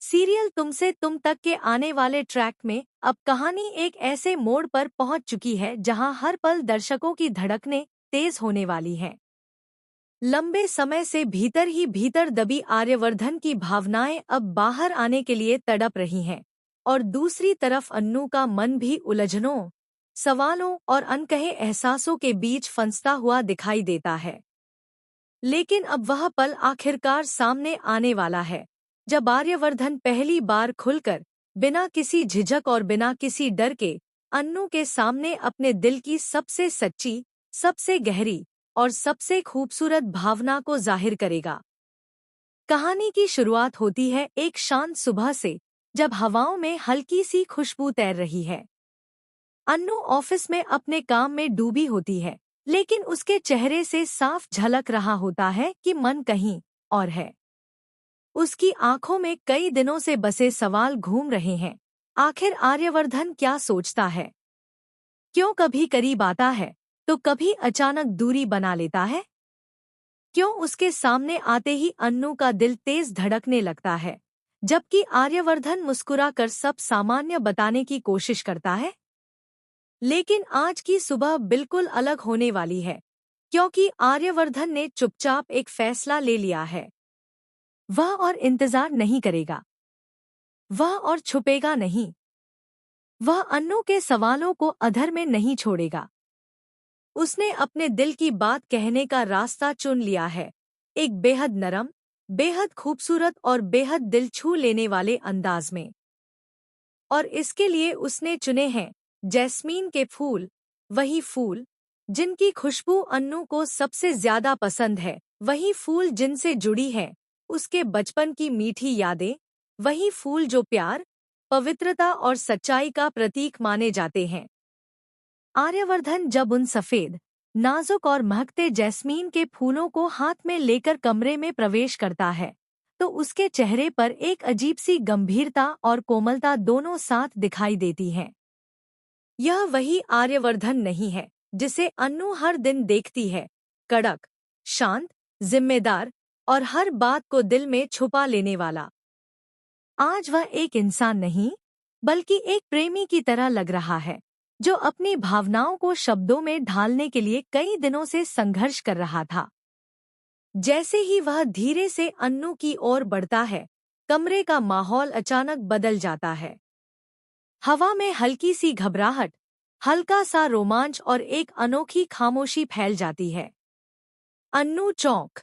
Serial तुमसे तुम तक के आने वाले ट्रैक में अब कहानी एक ऐसे मोड़ पर पहुंच चुकी है जहां हर पल दर्शकों की धड़कनें तेज होने वाली हैं। लंबे समय से भीतर ही भीतर दबी आर्यवर्धन की भावनाएं अब बाहर आने के लिए तड़प रही हैं, और दूसरी तरफ अन्नू का मन भी उलझनों, सवालों और अनकहे एहसासों के बीच फंसता हुआ दिखाई देता है। लेकिन अब वह पल आखिरकार सामने आने वाला है, जब आर्यवर्धन पहली बार खुलकर, बिना किसी झिझक और बिना किसी डर के, अन्नू के सामने अपने दिल की सबसे सच्ची, सबसे गहरी और सबसे खूबसूरत भावना को जाहिर करेगा। कहानी की शुरुआत होती है एक शांत सुबह से, जब हवाओं में हल्की सी खुशबू तैर रही है। अन्नू ऑफिस में अपने काम में डूबी होती है, लेकिन उसके चेहरे से साफ झलक रहा होता है कि मन कहीं और है। उसकी आंखों में कई दिनों से बसे सवाल घूम रहे हैं। आखिर आर्यवर्धन क्या सोचता है? क्यों कभी करीब आता है तो कभी अचानक दूरी बना लेता है? क्यों उसके सामने आते ही अन्नू का दिल तेज धड़कने लगता है, जबकि आर्यवर्धन मुस्कुराकर सब सामान्य बताने की कोशिश करता है? लेकिन आज की सुबह बिल्कुल अलग होने वाली है, क्योंकि आर्यवर्धन ने चुपचाप एक फैसला ले लिया है। वह और इंतजार नहीं करेगा, वह और छुपेगा नहीं, वह अन्नू के सवालों को अधर में नहीं छोड़ेगा। उसने अपने दिल की बात कहने का रास्ता चुन लिया है, एक बेहद नरम, बेहद खूबसूरत और बेहद दिल छू लेने वाले अंदाज में। और इसके लिए उसने चुने हैं जैस्मीन के फूल, वही फूल जिनकी खुशबू अन्नू को सबसे ज्यादा पसंद है, वही फूल जिनसे जुड़ी है उसके बचपन की मीठी यादें, वही फूल जो प्यार, पवित्रता और सच्चाई का प्रतीक माने जाते हैं। आर्यवर्धन जब उन सफेद, नाजुक और महकते जैस्मीन के फूलों को हाथ में लेकर कमरे में प्रवेश करता है, तो उसके चेहरे पर एक अजीब सी गंभीरता और कोमलता दोनों साथ दिखाई देती हैं। यह वही आर्यवर्धन नहीं है जिसे अन्नू हर दिन देखती है, कड़क, शांत, जिम्मेदार और हर बात को दिल में छुपा लेने वाला। आज वह एक इंसान नहीं, बल्कि एक प्रेमी की तरह लग रहा है, जो अपनी भावनाओं को शब्दों में ढालने के लिए कई दिनों से संघर्ष कर रहा था। जैसे ही वह धीरे से अन्नू की ओर बढ़ता है, कमरे का माहौल अचानक बदल जाता है। हवा में हल्की सी घबराहट, हल्का सा रोमांच और एक अनोखी खामोशी फैल जाती है। अन्नू चौंक